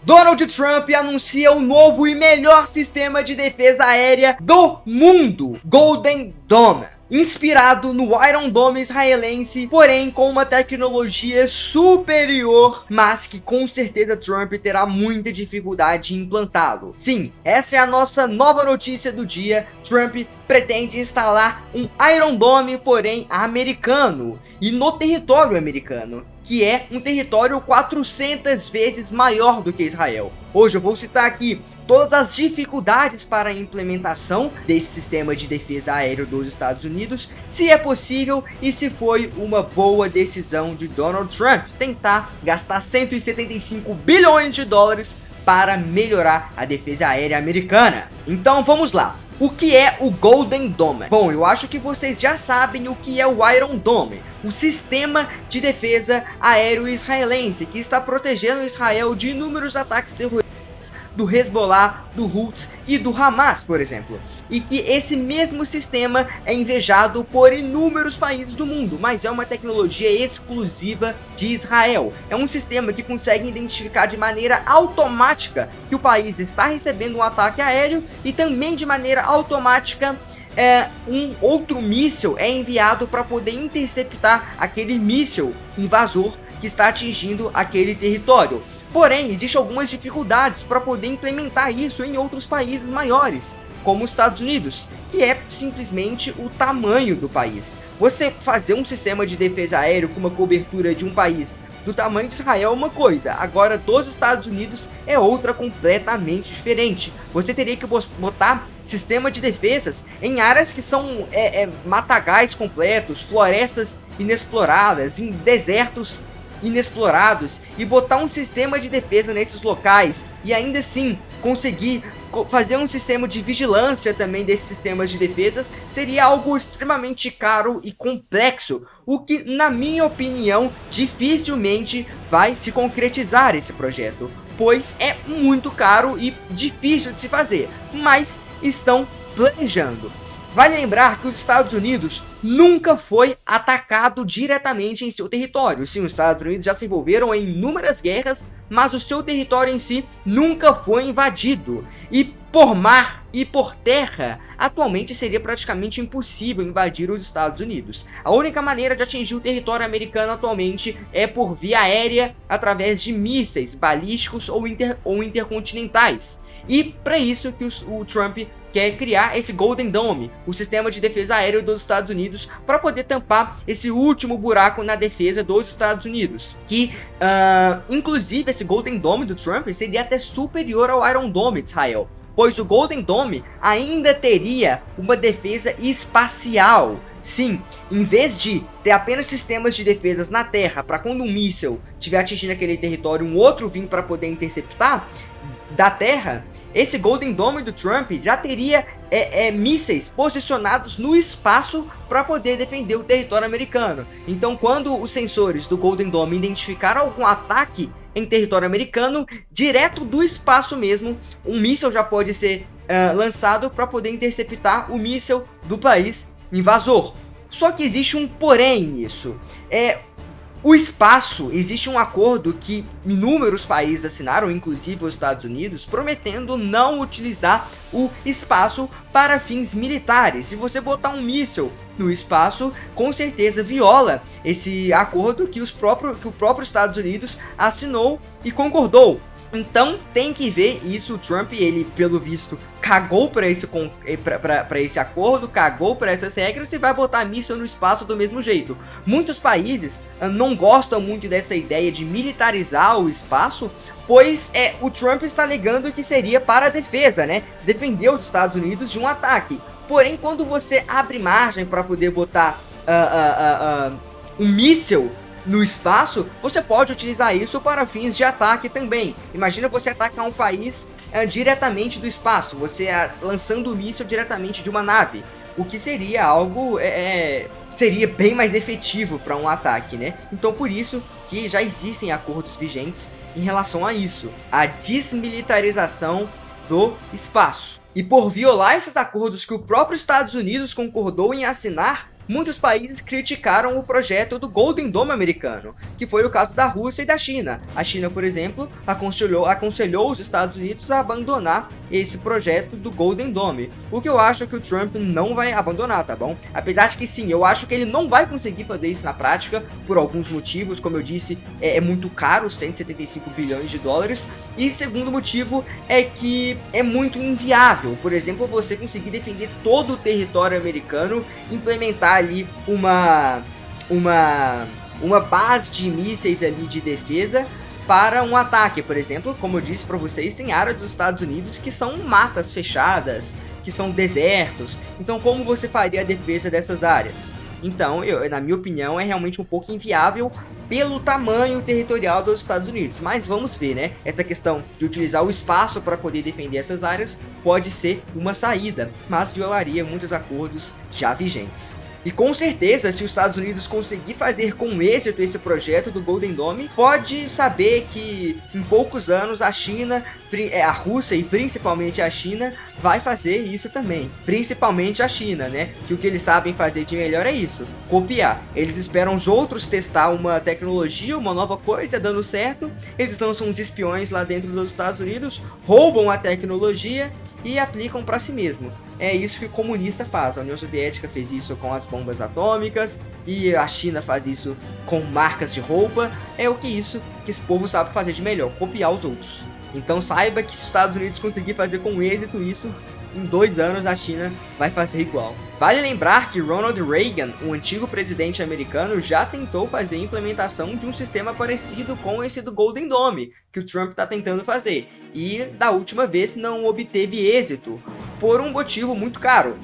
Donald Trump anuncia o novo e melhor sistema de defesa aérea do mundo, Golden Dome. Inspirado no Iron Dome israelense, porém com uma tecnologia superior, mas que com certeza Trump terá muita dificuldade em implantá-lo. Sim, essa é a nossa nova notícia do dia. Trump pretende instalar um Iron Dome, porém americano, e no território americano, que é um território 400 vezes maior do que Israel. Hoje eu vou citar aqui todas as dificuldades para a implementação desse sistema de defesa aéreo dos Estados Unidos, se é possível e se foi uma boa decisão de Donald Trump tentar gastar 175 bilhões de dólares para melhorar a defesa aérea americana. Então vamos lá. O que é o Golden Dome? Bom, eu acho que vocês já sabem o que é o Iron Dome, o sistema de defesa aéreo israelense que está protegendo Israel de inúmeros ataques terroristas do Hezbollah, do Houthis e do Hamas, por exemplo. E que esse mesmo sistema é invejado por inúmeros países do mundo, mas é uma tecnologia exclusiva de Israel. É um sistema que consegue identificar de maneira automática que o país está recebendo um ataque aéreo e também de maneira automática um outro míssil é enviado para poder interceptar aquele míssil invasor que está atingindo aquele território. Porém, existem algumas dificuldades para poder implementar isso em outros países maiores, como os Estados Unidos, que é simplesmente o tamanho do país. Você fazer um sistema de defesa aéreo com uma cobertura de um país do tamanho de Israel é uma coisa, agora dos Estados Unidos é outra completamente diferente. Você teria que botar sistema de defesas em áreas que são matagais completos, florestas inexploradas, em desertos inexplorados, e botar um sistema de defesa nesses locais e ainda assim conseguir fazer um sistema de vigilância também desses sistemas de defesas seria algo extremamente caro e complexo, o que, na minha opinião, dificilmente vai se concretizar esse projeto, pois é muito caro e difícil de se fazer, mas estão planejando. Vale lembrar que os Estados Unidos nunca foi atacado diretamente em seu território. Sim, os Estados Unidos já se envolveram em inúmeras guerras, mas o seu território em si nunca foi invadido. E por mar e por terra, atualmente seria praticamente impossível invadir os Estados Unidos. A única maneira de atingir o território americano atualmente é por via aérea, através de mísseis balísticos ou intercontinentais. E para isso que o Trump quer criar esse Golden Dome, o sistema de defesa aéreo dos Estados Unidos, para poder tampar esse último buraco na defesa dos Estados Unidos. Que, inclusive, esse Golden Dome do Trump seria até superior ao Iron Dome de Israel, pois o Golden Dome ainda teria uma defesa espacial. Sim, em vez de ter apenas sistemas de defesas na terra, para quando um míssil estiver atingindo aquele território, um outro vir para poder interceptar da terra, esse Golden Dome do Trump já teria mísseis posicionados no espaço para poder defender o território americano. Então, quando os sensores do Golden Dome identificaram algum ataque em território americano, direto do espaço mesmo, um míssil já pode ser lançado para poder interceptar o míssil do país invasor. Só que existe um porém nisso. O espaço, existe um acordo que inúmeros países assinaram, inclusive os Estados Unidos, prometendo não utilizar o espaço para fins militares. Se você botar um míssil no espaço, com certeza viola esse acordo que o próprio Estados Unidos assinou e concordou. Então tem que ver isso. O Trump, ele pelo visto cagou para esse acordo, cagou para essas regras e vai botar míssil no espaço do mesmo jeito. Muitos países não gostam muito dessa ideia de militarizar o espaço, pois o Trump está alegando que seria para a defesa, né? Defender os Estados Unidos de um ataque. Porém, quando você abre margem para poder botar um míssil no espaço, você pode utilizar isso para fins de ataque também. Imagina você atacar um país diretamente do espaço, você lançando o míssil diretamente de uma nave, o que seria algo, seria bem mais efetivo para um ataque, né? Então por isso que já existem acordos vigentes em relação a isso, a desmilitarização do espaço. E por violar esses acordos que o próprio Estados Unidos concordou em assinar, muitos países criticaram o projeto do Golden Dome americano, que foi o caso da Rússia e da China. A China, por exemplo, aconselhou os Estados Unidos a abandonar esse projeto do Golden Dome, o que eu acho que o Trump não vai abandonar, tá bom? Apesar de que sim, eu acho que ele não vai conseguir fazer isso na prática, por alguns motivos, como eu disse, é muito caro, 175 bilhões de dólares, e segundo motivo é que é muito inviável, por exemplo, você conseguir defender todo o território americano, implementar ali uma base de mísseis ali de defesa para um ataque, por exemplo, como eu disse para vocês, tem áreas dos Estados Unidos que são matas fechadas, que são desertos, então como você faria a defesa dessas áreas? Então, na minha opinião, é realmente um pouco inviável pelo tamanho territorial dos Estados Unidos, mas vamos ver, né? Essa questão de utilizar o espaço para poder defender essas áreas pode ser uma saída, mas violaria muitos acordos já vigentes. E com certeza, se os Estados Unidos conseguir fazer com êxito esse projeto do Golden Dome, pode saber que em poucos anos a China, a Rússia e principalmente a China vai fazer isso também. Principalmente a China, né? Que o que eles sabem fazer de melhor é isso, copiar. Eles esperam os outros testar uma tecnologia, uma nova coisa, dando certo. Eles lançam uns espiões lá dentro dos Estados Unidos, roubam a tecnologia e aplicam para si mesmo. É isso que o comunista faz. A União Soviética fez isso com as bombas atômicas e a China faz isso com marcas de roupa. É o que esse povo sabe fazer de melhor, copiar os outros. Então saiba que se os Estados Unidos conseguir fazer com êxito isso, em 2 anos a China vai fazer igual. Vale lembrar que Ronald Reagan, o antigo presidente americano, já tentou fazer a implementação de um sistema parecido com esse do Golden Dome, que o Trump está tentando fazer, e da última vez não obteve êxito, por um motivo muito caro.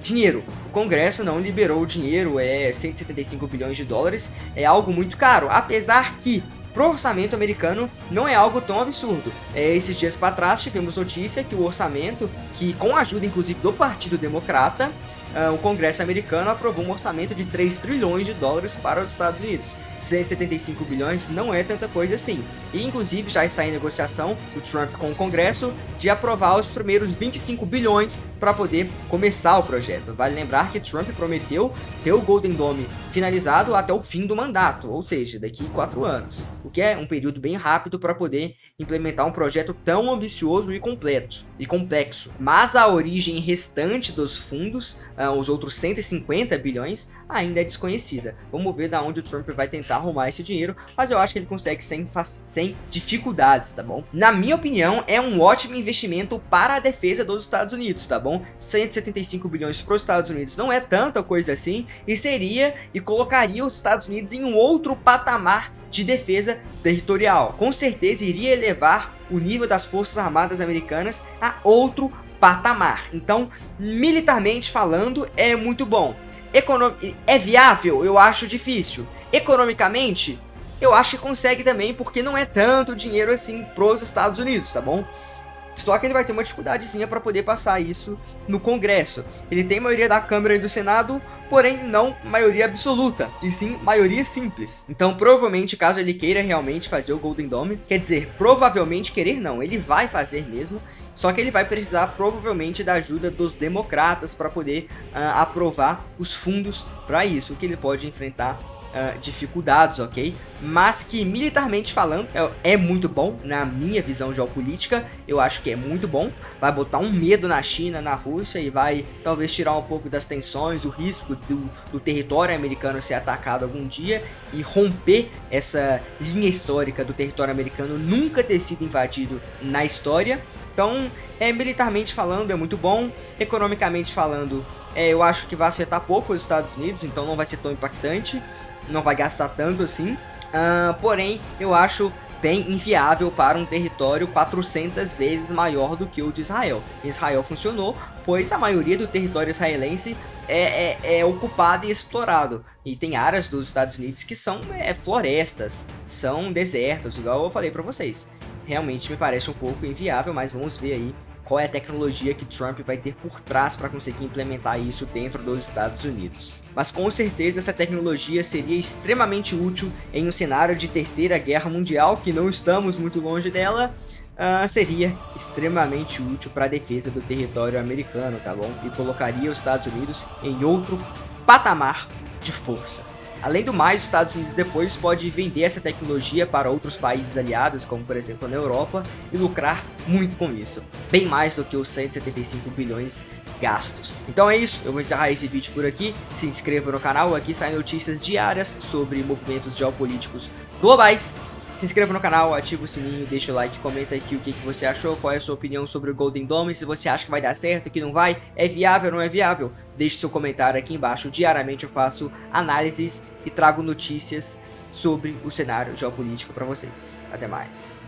Dinheiro. O Congresso não liberou o dinheiro, 175 bilhões de dólares, é algo muito caro, apesar que pro orçamento americano não é algo tão absurdo. Esses dias para trás tivemos notícia que o orçamento, que com a ajuda inclusive do Partido Democrata, o Congresso americano aprovou um orçamento de 3 trilhões de dólares para os Estados Unidos. 175 bilhões não é tanta coisa assim. E inclusive já está em negociação o Trump com o Congresso de aprovar os primeiros 25 bilhões para poder começar o projeto. Vale lembrar que Trump prometeu ter o Golden Dome finalizado até o fim do mandato, ou seja, daqui 4 anos. O que é um período bem rápido para poder implementar um projeto tão ambicioso e completo e complexo. Mas a origem restante dos fundos, os outros 150 bilhões, ainda é desconhecida. Vamos ver da onde o Trump vai tentar arrumar esse dinheiro, mas eu acho que ele consegue sem dificuldades, tá bom? Na minha opinião, é um ótimo investimento para a defesa dos Estados Unidos, tá bom? 175 bilhões para os Estados Unidos não é tanta coisa assim, e colocaria os Estados Unidos em um outro patamar de defesa territorial. Com certeza iria elevar o nível das Forças Armadas Americanas a outro patamar. Então, militarmente falando, é muito bom. É viável? Eu acho difícil. Economicamente, eu acho que consegue também, porque não é tanto dinheiro assim pros Estados Unidos, tá bom? Só que ele vai ter uma dificuldadezinha para poder passar isso no Congresso. Ele tem maioria da Câmara e do Senado, porém não maioria absoluta, e sim maioria simples. Então provavelmente, caso ele queira realmente fazer o Golden Dome, quer dizer, provavelmente querer não, ele vai fazer mesmo, só que ele vai precisar provavelmente da ajuda dos democratas para poder aprovar os fundos para isso, o que ele pode enfrentar dificuldades, ok? Mas que militarmente falando é muito bom, na minha visão geopolítica, eu acho que é muito bom. Vai botar um medo na China, na Rússia, e vai talvez tirar um pouco das tensões, o risco do território americano ser atacado algum dia e romper essa linha histórica do território americano nunca ter sido invadido na história. Então, militarmente falando, é muito bom. Economicamente falando, eu acho que vai afetar pouco os Estados Unidos, então não vai ser tão impactante, não vai gastar tanto assim. Porém, eu acho bem inviável para um território 400 vezes maior do que o de Israel. Israel funcionou, pois a maioria do território israelense é ocupado e explorado. E tem áreas dos Estados Unidos que são florestas, são desertos, igual eu falei para vocês. Realmente me parece um pouco inviável, mas vamos ver aí qual é a tecnologia que Trump vai ter por trás para conseguir implementar isso dentro dos Estados Unidos. Mas com certeza essa tecnologia seria extremamente útil em um cenário de terceira guerra mundial, que não estamos muito longe dela. Seria extremamente útil para a defesa do território americano, tá bom? E colocaria os Estados Unidos em outro patamar de força. Além do mais, os Estados Unidos depois pode vender essa tecnologia para outros países aliados, como por exemplo na Europa, e lucrar muito com isso. Bem mais do que os 175 bilhões gastos. Então é isso, eu vou encerrar esse vídeo por aqui. Se inscreva no canal, aqui saem notícias diárias sobre movimentos geopolíticos globais. Se inscreva no canal, ativa o sininho, deixa o like, comenta aqui o que você achou, qual é a sua opinião sobre o Golden Dome, se você acha que vai dar certo, que não vai, é viável ou não é viável. Deixe seu comentário aqui embaixo, diariamente eu faço análises e trago notícias sobre o cenário geopolítico para vocês. Até mais.